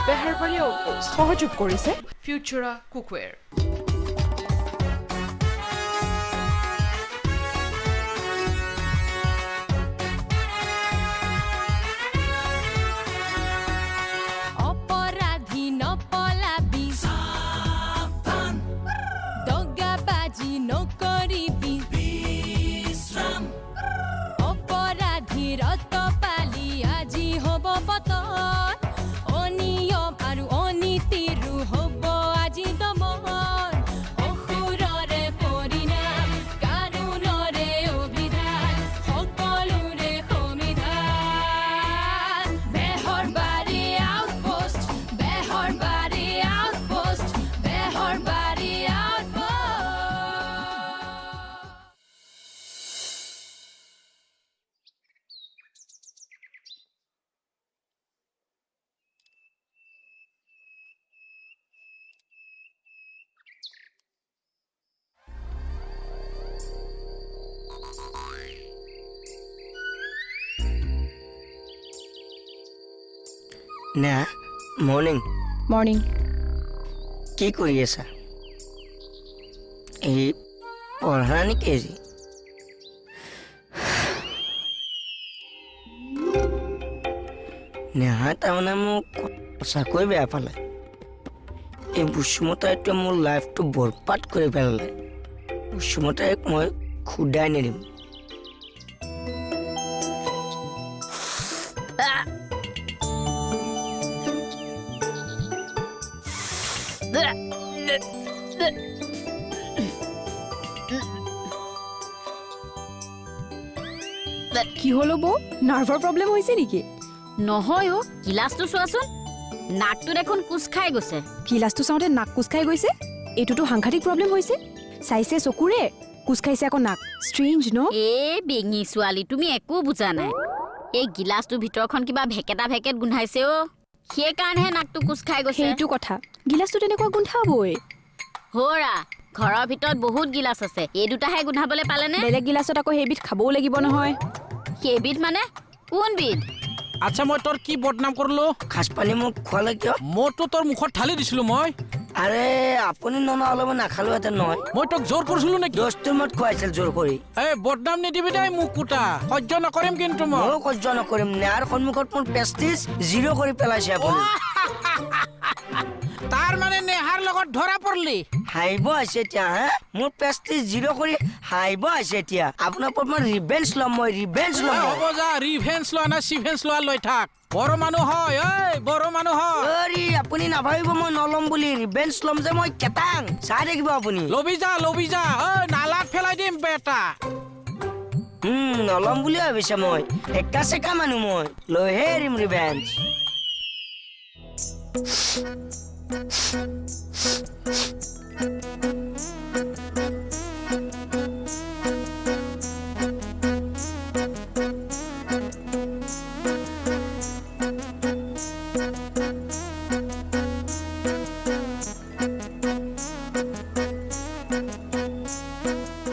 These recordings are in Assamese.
বেহাৰবাৰী আউটপোষ্ট সহযোগ কৰিছে ফিউচাৰা কুকৱেৰ। নেহা মৰ্ণিং। মৰ্ণিং। কি কৰি আছা? এই পঢ়া নেকি আজি? নেহা তাৰমানে মোক সঁচাকৈ বেয়া পালে। এই বুচুমতাইটোৱে মোৰ লাইফটো বৰবাদ কৰি পেলালে। বুচুমতাইক মই খুদাই নিদিম। কি হলো বৌ, নাৰ্ভৰ প্ৰব্লেম হৈছে নেকি? নহয় অ, গিলাচটো চোৱাচোন, নাকটো দেখোন কোচ খাই গৈছে। গিলাচটো চাওঁতে নাক কোচ খাই গৈছে? এইটোতো সাংঘাতিক প্ৰব্লেম হৈছে। চাইছে চকুৰে, কোচ খাইছে আকৌ নাক। ষ্ট্ৰেঞ্জ ন? এ বেঙি ছোৱালী, তুমি একো বুজা নাই। এই গিলাচটোৰ ভিতৰখন কিবা ভেকেটা ভেকেট গোন্ধাইছে অ, সেইকাৰণেহে নাকটো কোচ খাই গৈছে। সেইটো কথা, গিলাচটো তেনেকুৱা গোন্ধাবই। হৰা, ঘৰৰ ভিতৰত বহুত গিলাচ আছে, এই দুটাহে গোন্ধাবলৈ পালেনে? বেলেগ গিলাচত আকৌ সেইবিধ খাবও লাগিব নহয়। সেইবিধ মানে কোনবিধ? আচ্ছা মই তোৰ কি বদনাম কৰিলো? সাজপানী মোক খোৱালে কিয়? মইতো তোৰ মুখত ঢালি দিছিলো। মই আৰে আপুনি ননা অলপ নাখালোহেঁতেন নহয়। মই তোক জোৰ কৰিছিলো নেকি? দোস্তৰ মত খুৱাইছিল জোৰ কৰি। এই বদনাম নিদিবি দেই মোক কুটা, সহ্য নকৰিম কিন্তু মই। ময়ো সহ্য নকৰিম। নেহাৰ সন্মুখত মোৰ প্ৰেষ্টিজ জিৰ' কৰি পেলাইছে আপুনি। তাৰ মানে নেহাৰ লগত ধৰা পৰিলি? হাঁহিব আছে এতিয়া। হা, মোৰ প্ৰেষ্টিজ জিৰ' কৰি হাঁহিব আছে এতিয়া। আপোনাৰ ওপৰত মই ৰিভেঞ্জ ল'ম। মই ৰিভেঞ্জ ল'ম। হ'ব যা, ৰিভেঞ্জ লোৱা না চিভেঞ্জ লোৱা লৈ থাক। বড় মানুহ হয়, এই বড় মানুহ হয়। অৰি আপুনি নাভাবিব মই নলম বুলি। ৰিভেঞ্জ ল'ম যে মই কেটাং। চাই থাকিব আপুনি। লবি যা, লবি যা, ঐ নালাত পেলাই দিম বেটা। নলম বুলি ভাবিছে মই। একা চেকা মানুহ মই, লৈহে এৰিম ৰিভেঞ্জ।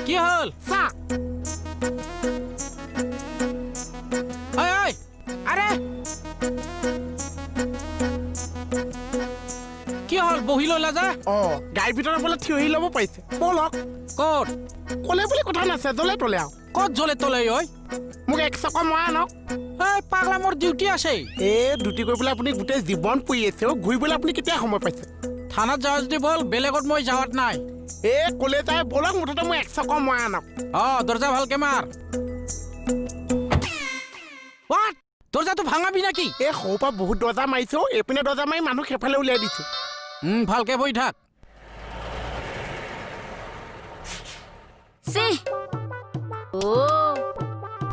কি হল? আৰে কি হল? বহি ললা যা। গাড়ীৰ ভিতৰত বোলে থিয় হৈ ল'ব পাৰিছে। বলক। ক'ত? ক'লে বুলি কথা নাছে, জ্বলে তলে আৰু। ক'ত জ্বলে তলে? ঐ মোক 1 চকা মৰা আনক। এই পাগলা, মোৰ ডিউটি আছে। ডিউটি কৰি পেলাই আপুনি গোটেই জীৱন পৰি আছে। ঘূৰিবলৈ আপুনি কেতিয়া সময় পাইছে? থানাত যাৱ যদি বল, বেলেগত মই যাৱাত নাই। ক'লে যায় বলক, মুঠতে মোক 1 চকা মৰা আনক। দৰজা ভালকে মাৰ। হোয়াট? দৰজাটো ভাঙাবি নাকি? সৰুৰ পৰা বহুত দৰ্জা মাৰিছো। এইপিনে দৰ্জা মাৰি মানুহ সেইফালে উলিয়াই দিছো। ভালকে বহি থাক।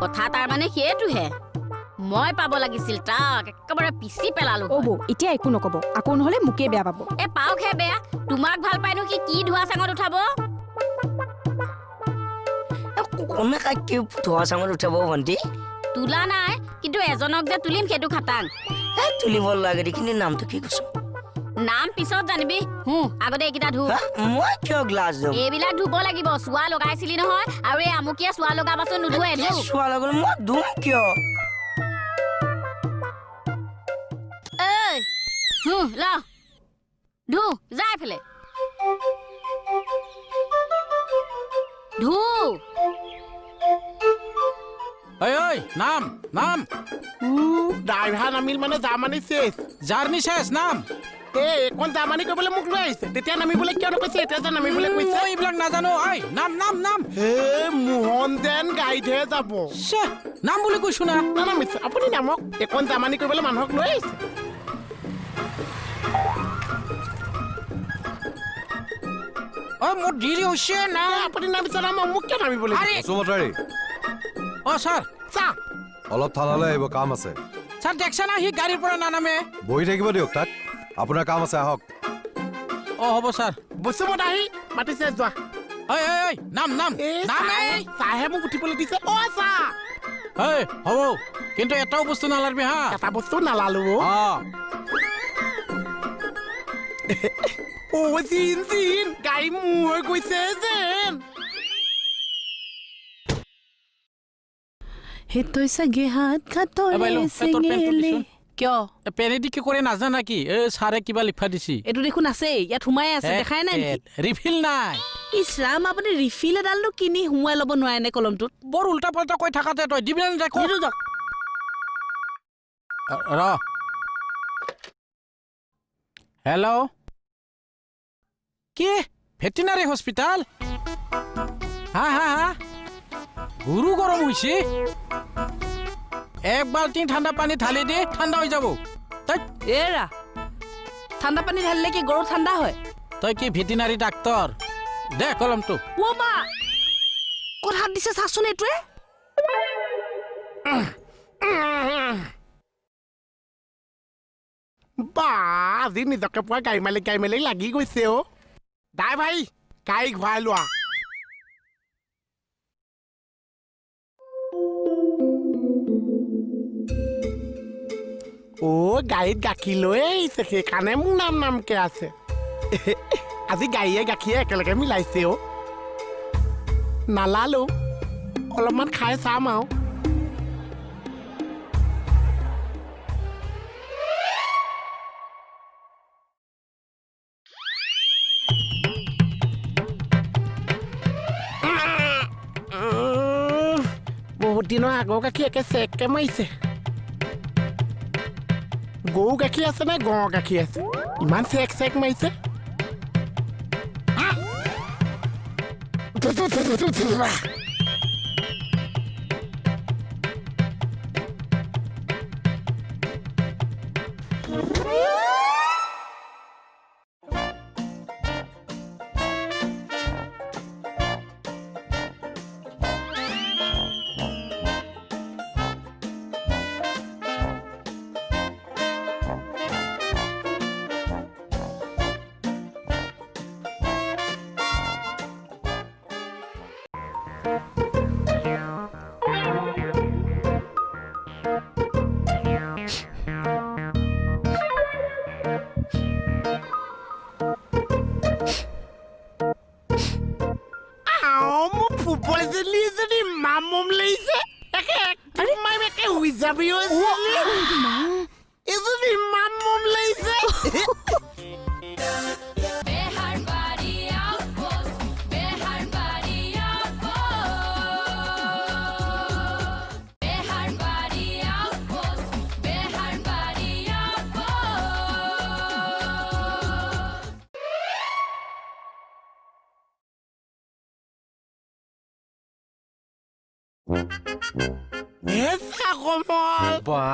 কথা তাৰ মানে সেইটোহে। মই পাব লাগিছিল তাক, একেবাৰে পিছি পেলালো। অ বৌ, এতিয়া একো নকব, আকৌ নহলে মোকে বেয়া পাব। পাওকহে বেয়া, তোমাক ভাল পাইনো কি ধোৱা চাঙত উঠাব? কোনে কাকি ধোৱা চাঙত উঠাব ভণ্টি? তোলা নাই, কিন্তু এজনক যে তুলিম সেইটো খাটাং। তুলিব লাগে কিন্তু নামটো কি কৈছো? নাম পিছত জানিবি। আগতে এইকেইটা ধু। মই কিয় গ্লাছ দিম? এইবিলাক ধুব লাগিব। চোৱা লগাইছিলি নহয়, আৰু এই আমুকিয়ে চোৱা লগাবাচোন, নুধুৱে। চোৱা লগালে মই ধুম কিয়? ল ধু যাই ফেলে ধু ঐ নাম নাম ড্ৰাইভাৰ নামিল মানে জাৰ্মানী শেষ জাৰ্নি শেষ নাম এইখন জাৰ্মানী কৰিবলৈ মোক লৈ আহিছে তেতিয়া নামিবলৈ কিয় নকৈছে এতিয়া যে নামিবলৈ কৈছে এইবিলাক নাজানো ঐ নাম নাম নাম হে মোহন যেন গাড়ীতহে যাব শ্বে, নাম বুলি কৈছো না নামিছে আপুনি নামক এইখন জাৰ্মানী কৰিবলৈ মানুহক লৈ আহিছে মোৰ দেৰি হৈছে না আপুনি নামিছে নামক মোক কিয় নামিবলৈ আৰে সুমতাৰী ছাৰ চা অলপ থানালৈ আহিব কাম আছে ছাৰ দেখছে না সি গাড়ীৰ পৰা নানামে বহি থাকিব দিয়ক তাক আপোনাৰ কাম আছে আহক হ'ব ছাৰ বসুমত আহি মাতিছে যোৱা ঐ নাম নাম নাম চাহে মোক উঠিবলৈ দিছে চা হ'ব কিন্তু এটাও বস্তু নালাৰবি হা এটা বস্তু নালালো জিন গাড়ী মোৰ হৈ গৈছে যেন সেইটোই চাগে হাত এ বাইলো, খাতলে তোৰ পেণ্টটো চেঙেলে দিছোন। কিয় পেৰেদি কি কৰে নাজানা কি ছাৰে কিবা লিখা দিছি এইটো দেখোন আছে ইয়াত সোমাই আছে দেখাই নাই নেকি ৰিফিল নাই ইছৰাম আপুনি ৰিফিল এডালনো কিনি সোমোৱাই ল'ব নোৱাৰে নে কলমটোত বৰ উল্টা পাল্টা কৈ থাকাতে তই দিবি নে দেখো সেইটো যাওক। ৰ হেল্ল' কি ভেটেনাৰী হস্পিটাল হা হা হা গুৰু গৰম হৈছে এক বাল্টিং ঠাণ্ডা পানী ঢালি দি ঠাণ্ডা হৈ যাব এৰা ঠাণ্ডা পানী ঢালিলে কি গৰু ঠাণ্ডা হয় তই কি ভেটেনাৰী ডাক্তৰ দে কলমটো অ মা ক'ত হাত দিছে চাচোন এইটোৱে বা আজি নিজকে পোৱা গাড়ী মালিক লাগি গৈছে দাই ভাই গাড়ী ঘূৰাই লোৱা গাড়ীত গাখীৰ লৈ আহিছে সেইকাৰণে মোক নামকে আছে আজি গাড়ীয়ে গাখীৰে একেলগে মিলাইছে নালালো অলপমান খাই চাম আৰু বহুত দিনৰ আগৰ গাখীৰ একে চেককে মাৰিছে গৰু গাখীৰ আছে নে গঁৰ গাখীৰ আছে ইমান চেক চেক মাৰিছে মামম লাগিছে একে মাই একে হুই যাবি এজনী ইমান মম লাগিছে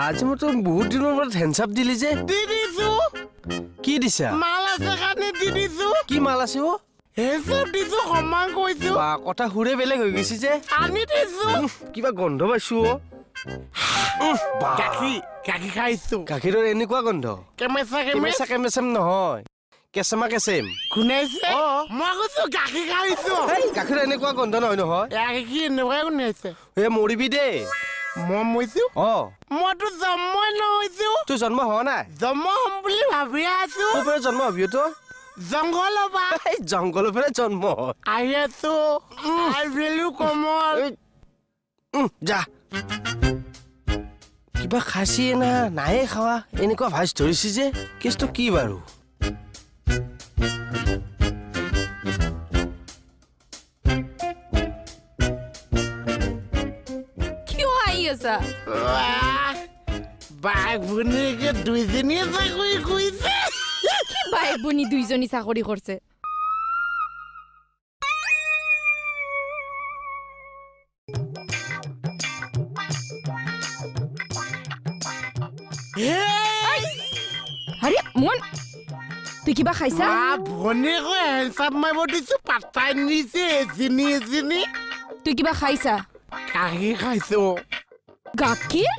আজি মই তোক বহুত দিনৰ পৰা হেণ্ডচাপ দিলি যে দি দিছো কি দিছা মাল আছে কাৰণে দি দিছো কি মাল আছে অ হেণ্ডচাপ দিছো সমান কৈছো বা কথা সুৰে বেলেগ হৈ গৈছে যে আনি দিছো কিবা গন্ধ পাইছো অ গাখীৰ খাইছো গাখীৰৰ এনেকুৱা গন্ধ কেমেচা কেমেচা কেমেচাম নহয় কেঁচেমা কেঁচেম শুনাইছে মই কৈছো গাখীৰ খাইছো গাখীৰ এনেকুৱা গন্ধ নহয় নহয় গাখীৰ এনেকুৱাই শুনাইছে মৰিবি দেই মই মৰিছো মইতো জন্মই নহৈছো তোৰ জন্ম হোৱা নাই জন্ম হম বুলি ভাবি আছো তোৰ পৰা জন্ম হবি তই জংঘলৰ পৰা জংঘলৰ পৰা জন্ম হয় আহি আছো আই ভেলু কমল যা কিবা খাইছিয়ে না নায়ে খাৱা এনেকুৱা ভাইজ ধৰিছে যে কেছটো কি বাৰু কিয় আহি আছা বাঘ ভনীয়েকে দুইজনীয়ে চাকৰি কৰিছে কি বাই বনি দুইজনী চাকৰি কৰিছে আৰে মন তুই কিবা খাইছা ভনীয়েকো হেণ্ডচাপ মাৰিব দিছো পাত্তাই নিছে এচিনি তুই কিবা খাইছা গাখীৰ খাইছো গাখীৰ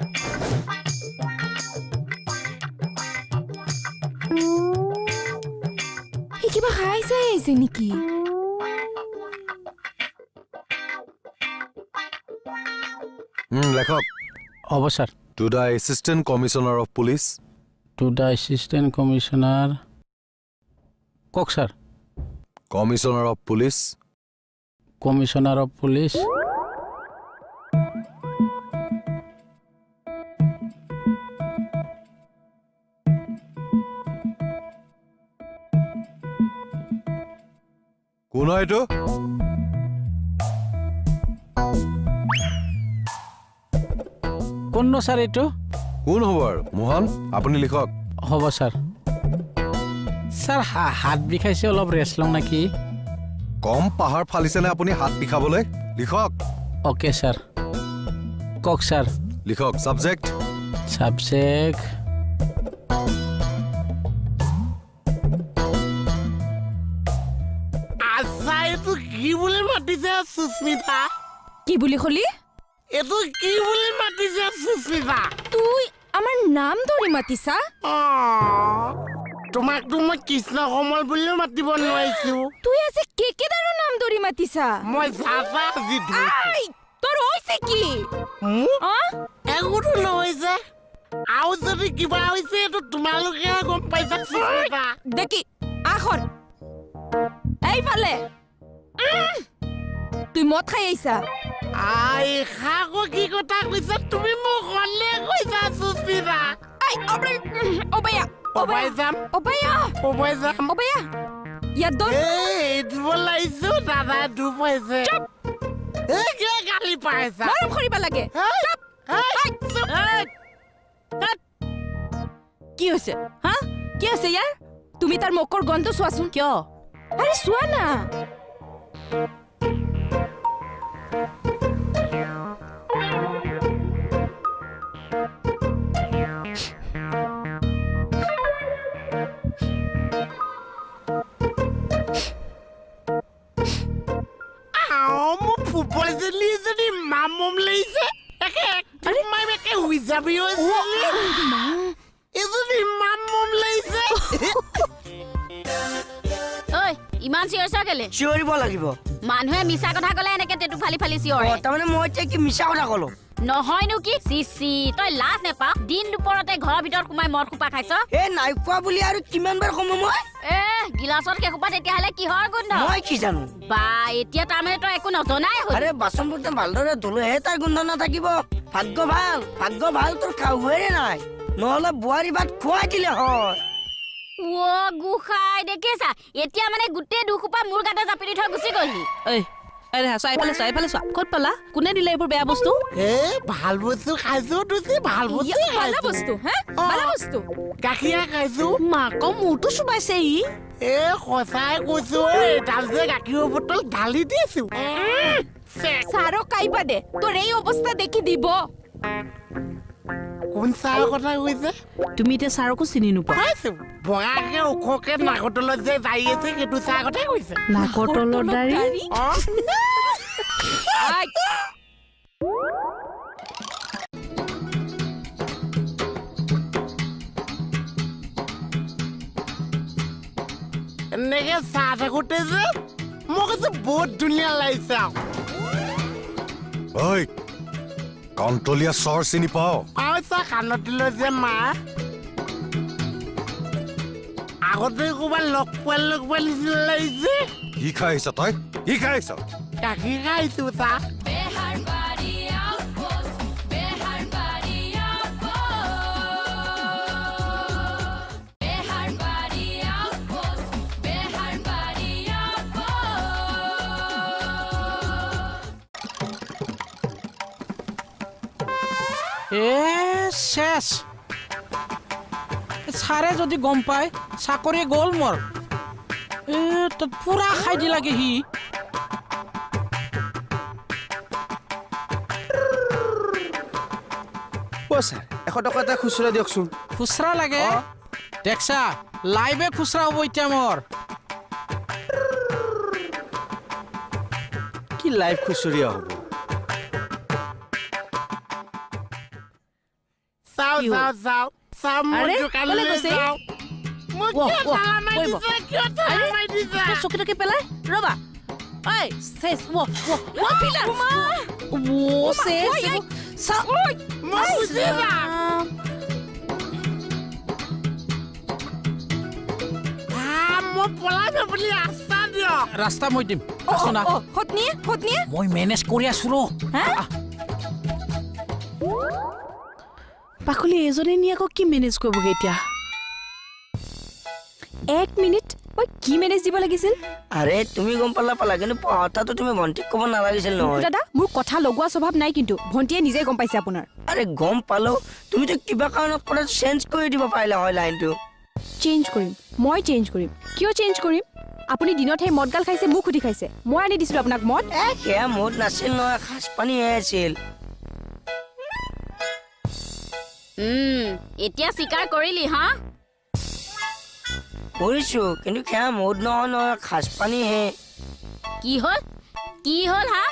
সি কিবা খাইছে আহিছে নেকি লেখক হ'ব sir to the assistant commissioner of police to the assistant commissioner কওক sir commissioner of police commissioner of police কোন হয় এইটো কোননো ছাৰ এইটো কোন হ'ব আৰু মোহন আপুনি লিখক হ'ব ছাৰ ছাৰ হাত বিষাইছে অলপ ৰেষ্ট লওঁ নেকি কম পাহাৰ ফালিছেনে আপুনি হাত বিষাবলৈ লিখক অ'কে ছাৰ কওক ছাৰ লিখক ছাবজেক্ট ছাবজেক্ট আচ্ছা এইটো কি বুলি মাতিছে সুস্মিতা কি বুলি কলি এইটো কি বুলি মাতিছে সুস্মিতা তুই আমাৰ নাম ধৰি মাতিছা তোমাকতো মই কৃষ্ণ কমল বুলিও মাতিব নোৱাৰিছো তুই আজি কেকেদাৰৰ নাম ধৰি মাতিছা মই চাচা আজি আই তোৰ হৈছে কি একোতো নহৈছে আৰু যদি কিবা হৈছে এইটো তোমালোকে গম পাইছা সুস্মিতা দেখি আখৰ এইফালে তুই মদ খাই আহিছা আই খাকো কি কথা কৈছা তুমি মোক হলে কৈছা সুস্মিতা আই অবয়া অবাই যাম অবয়া অবাই যাম অবয়া ইয়াত দৰ এইটো বলাইছো দাদা দুপাইছে কিয় গালি পাইছা মৰম কৰিব লাগে কি হৈছে হা কি হৈছে ইয়াৰ তুমি তাৰ মুখৰ গন্ধ চোৱাচোন কিয় আৰে চোৱা না মোৰ ফুটবল জেলি যদি মামম লাগিছে একে মাই একে হৈ যাবি এজনী মামম লাগিছে ঐ ইমান চিঞৰছা কেলে চিঞৰিব লাগিব মানুহে মিছা কথা ক'লে এনেকে টেটু ফালি ফালি চিঞৰে তাৰমানে মই এতিয়া কি মিছা কথা ক'লো নহয়নো কি চিচি তই লাজ নেপা দিন দুপৰতে ঘৰৰ ভিতৰত সোমাই মদ খোপা খাইছ এই নাই খোৱা বুলি আৰু কিমান বাৰ কম মই গিলাচত সেইসোপা তেতিয়াহ'লে কিহৰ গোন্ধ মই কি জানো বা এতিয়া তাৰমানে তই একো নজনাই হ'ল আৰে বাচন বৰ্তন ভালদৰে ধুলেহে তাৰ গোন্ধ নাথাকিব ভাগ্য ভাল তোৰ খাবয়ে নাই নহ'লে বোৱাৰী ভাত খুৱাই দিলে হয় অ' গোসাঁই দেখিছা এতিয়া মানে গোটেই দুখোপা মোৰ গাতে জাপি দি থৈ গুচি গ'লহি চাৰিফালে চোৱা ক'ত পালা কোনে দিলে এইবোৰ বেয়া বস্তু ভাল বস্তু খাইছো তুই ভাল বস্তু ভালা বস্তু হা ভালা বস্তু গাখীৰ খাইছো মাক মূৰটো চুবাইছে ই সঁচাই কৈছো এডাল যে গাখীৰৰ বটল ঢালি দিছো চাৰক কাইবা দে তোৰ এই অৱস্থা দেখি দিব কোন চাৰৰ কথা কৈছে তুমি এতিয়া ছাৰকো চিনি নোপোৱা পাইছো বগাকে ওখকে নাকতলত যে যাই আছে সেইটো চাৰ কথাই কৈছে নাকৰ তলৰ দাড়ি এনেকে চাহ থাকোতে যে মই কৈছো বহুত ধুনীয়া লাগিছে ঐ কণ্টলীয়া চৰ চিনি পাওঁ পাইছা কাণত দিলৈ যে মা আগতে ক'ৰবাত লগ পোৱা নিচিনা লাগিছে কি খাই আহিছ তই কি খাই আহিছ গাখীৰ খাইছো চাহ শেষ ছাৰে যদি গম পায় চাকৰি গ'ল মোৰ তাত পুৰা খাই দিলাগে সি অ' ছাৰ 100 টকা এটা খুচুৰা দিয়কচোন খুচৰা লাগে দেখছা লাইভে খুচৰা হ'ব এতিয়া মোৰ কি লাইভ খুচুৰীয়া হ'ব চাও চাও চাও চাও মোৰ দোকানলৈ যাও মোক তালা মাৰি দিছে কিয় তালা মাৰি দিছে চকীটকি পেলাই ৰবা ঐ চেছ পিলা মই বুজি যাম মই পলাইব বুলি আশ্বাস দিয়ক ৰাস্তা মই দিম আছো না সতনিয়ে মই মেনেজ কৰি আছো ৰ পাখলি এজনে নি আকৌ কি মেনেজ কৰিবগে এতিয়া 1 মিনিট মই কি মেনেজ দিব লাগিছিল আৰে তুমি গম পালা কিন্তু পঢ়াটো তুমি ভণ্টিক ক'ব নালাগিছিল নহয় দাদা মোৰ কথা লগোৱা স্বভাৱ নাই কিন্তু ভণ্টিয়ে নিজে গম পাইছে আপোনাৰ আৰে গম পালো তুমিতো কিবা কাৰণত কথা চেঞ্জ কৰি দিব পাৰিলা হয় লাইনটো চেঞ্জ কৰিম মই চেঞ্জ কৰিম কিয় চেঞ্জ কৰিম আপুনি দিনত সেই মদগাল খাইছে মোক সুধি খাইছে মই আনি দিছিলো আপোনাক মদ সেয়া মদ নাছিল নহয় খাজ পানীহে আছিল এতিয়া স্বীকাৰ কৰিলি হা কৰিছো কিন্তু সেয়া মদ নহয় খাজ পানীহে কি হ'ল হা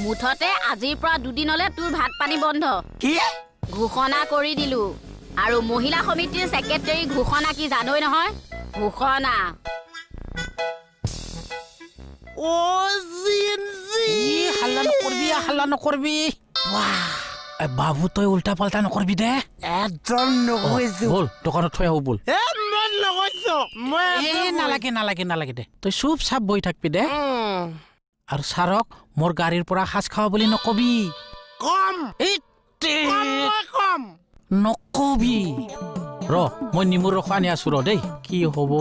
মুঠতে আজিৰ পৰা দুদিনলে তোৰ ভাত পানী বন্ধ কি ঘোষণা কৰি দিলো আৰু মহিলা সমিতিৰ সেক্ৰেটাৰী ঘোষণা কি জানই নহয় ঘোষণা ও জিনজি হাল্লা নকৰবি বাবু তই উল্টা পাল্টা নকৰবি দে একদম নকৈছো বল দোকানত থৈ আহো বল মই নকৈছো মই নালাগে দে তই চুপ চাপ বহি থাকবি দে আৰু ছাৰক মোৰ গাড়ীৰ পৰা সাজ খাৱা বুলি নকবি কম কম নকবি ৰ মই নিমুৰ ৰস আনি আছো ৰ দেই কি হ'ব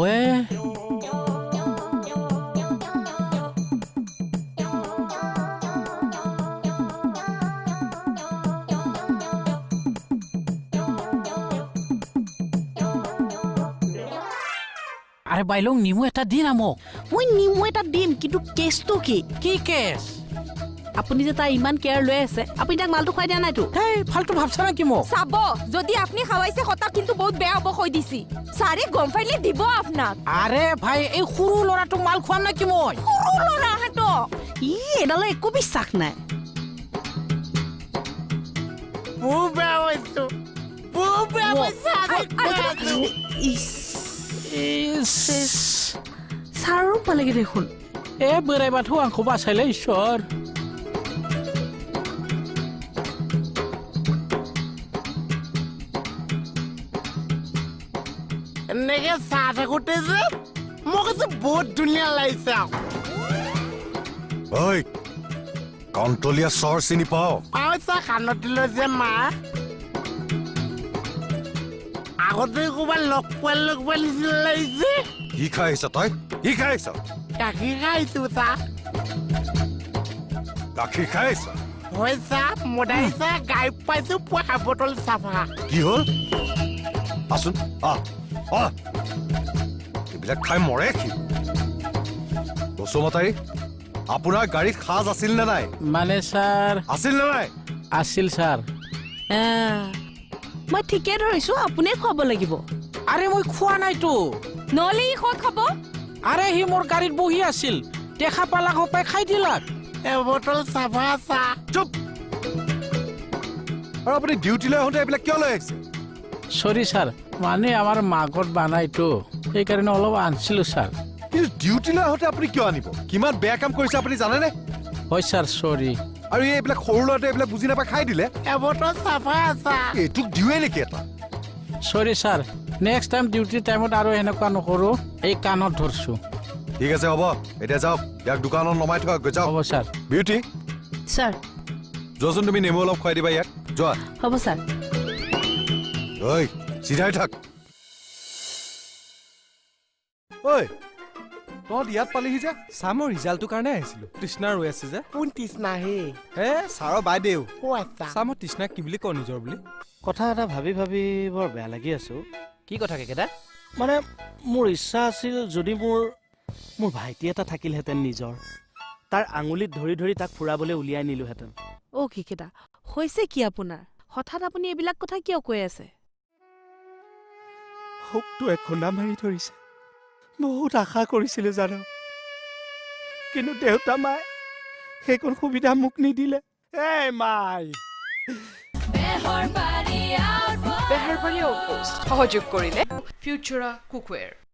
আৰে বাইলং নিমু এটা দি না মোক মই নিমু এটা দিম কিন্তু কেছটো কি কি কেছ আপুনি যে তাৰ ইমান কেয়াৰ লৈ আছে আপুনি তাক মালটো খুৱাই দিয়া নাইতো হেই ফাল্টু ভাবছা নেকি মোক চাব যদি আপুনি খাওয়াইছে হঠাৎ কিন্তু বহুত বেয়া হ'ব কৈ দিছি ছাৰে গম পাইলে দিব আপোনাক আৰে ভাই এই সৰু ল'ৰাটোক মাল খুৱাম নেকি মই সৰু ল'ৰা হাতো এডালৰ একো বিশ্বাস নাই বহুত বেয়া হৈছো ছাৰো পালেগে দেখোন बोराइ बाथौ आंखौ बासायलै इसोर এনেকে চাহ থাকোতে যে মোক যে বহুত ধুনীয়া লাগিছে ঐ কণ্টলীয়া চৰ চিনি পাওঁ পাইছা কাণত দিলে যে মা আগতে ক'ৰবাত লগ পোৱা নিচিনা লাগিছে কি খাই আহিছ তই কি খাই আহিছ গাখীৰ খাইছো চাহ গাখীৰ খাই আহিছ হয় চাহ মদাই চাহ গাই পাইছো পোৱা বটল চাফা কি হ'ল আছোন এইবিলাক খাই মৰে কি বসুমতাৰী আপোনাৰ গাড়ীত সাজ আছিল নে নাই মানে ছাৰ আছিল নে নাই আছিল ছাৰ মই ঠিকে ধৰিছো আপুনিয়ে খুৱাব লাগিব আৰে মই খোৱা নাইতো নহ'লে ই ক'ত খাব আৰে সি মোৰ গাড়ীত বহি আছিল দেখা পালাক হপাই খাই দিলাক বটল চাফা চাহ চুপ আৰু আপুনি ডিউটিলৈ আহোঁতে এইবিলাক কিয় লৈ আহিছে চৰি ছাৰ মানে আমাৰ মাঘত বানাইতো সেইকাৰণে অলপ আনিছিলো ছাৰ কিন্তু ডিউটিলৈ আহোঁতে আপুনি কিয় আনিব কিমান বেয়া কাম কৰিছে আপুনি জানেনে হয় ছাৰ চৰি আৰু এইবিলাক সৰু ল'ৰাটোৱে এইবিলাক বুজি নাপাই খাই দিলে বটল চাফা চাহ এইটোক দিওঁৱে নেকি এটা চৰি ছাৰ নেক্সট টাইম ডিউটি টাইমত আৰু এনেকুৱা নকৰো এই কাণত ধৰছো ঠিক আছে হ'ব এতিয়া যাওক ইয়াক দোকানত নমাই থোৱা গৈ যাওক হ'ব ছাৰ বিউটি ছাৰ যোৱাচোন তুমি নেমু অলপ খুৱাই দিবা ইয়াক যোৱা হ'ব ছাৰ ঐ চিধাই থাক ঐ তহঁত ইয়াত পালিহি যে ছাৰ মই ৰিজাল্টটোৰ কাৰণে আহিছিলোঁ তৃষ্ণা ৰৈ আছে যে কোন তৃষ্ণা হে হে ছাৰৰ বাইদেউ অ' আচ্ছা ছাৰ মই তৃষ্ণাক কি বুলি কওঁ নিজৰ বুলি কথা এটা ভাবি ভাবি বৰ বেয়া লাগি আছো কি কথা কেকেটা মানে মোৰ ইচ্ছা আছিল যদি মোৰ ভাইটি এটা থাকিলহেঁতেন নিজৰ তাৰ আঙুলিত ধৰি ধৰি তাক ফুৰাবলৈ উলিয়াই নিলোহেঁতেন অ' কেকেটা হৈছে কি আপোনাৰ হঠাৎ আপুনি এইবিলাক কথা কিয় কৈ আছে শোকটোৱে খুন্দা মাৰি ধৰিছে বহুত আশা কৰিছিলোঁ জানো কিন্তু দেউতা মায়ে সেইকণ সুবিধা মোক নিদিলে এই মাই বেহাৰবাৰী আউটপোষ্ট সহযোগ কৰিলে ফিউচাৰা কুকৱেৰ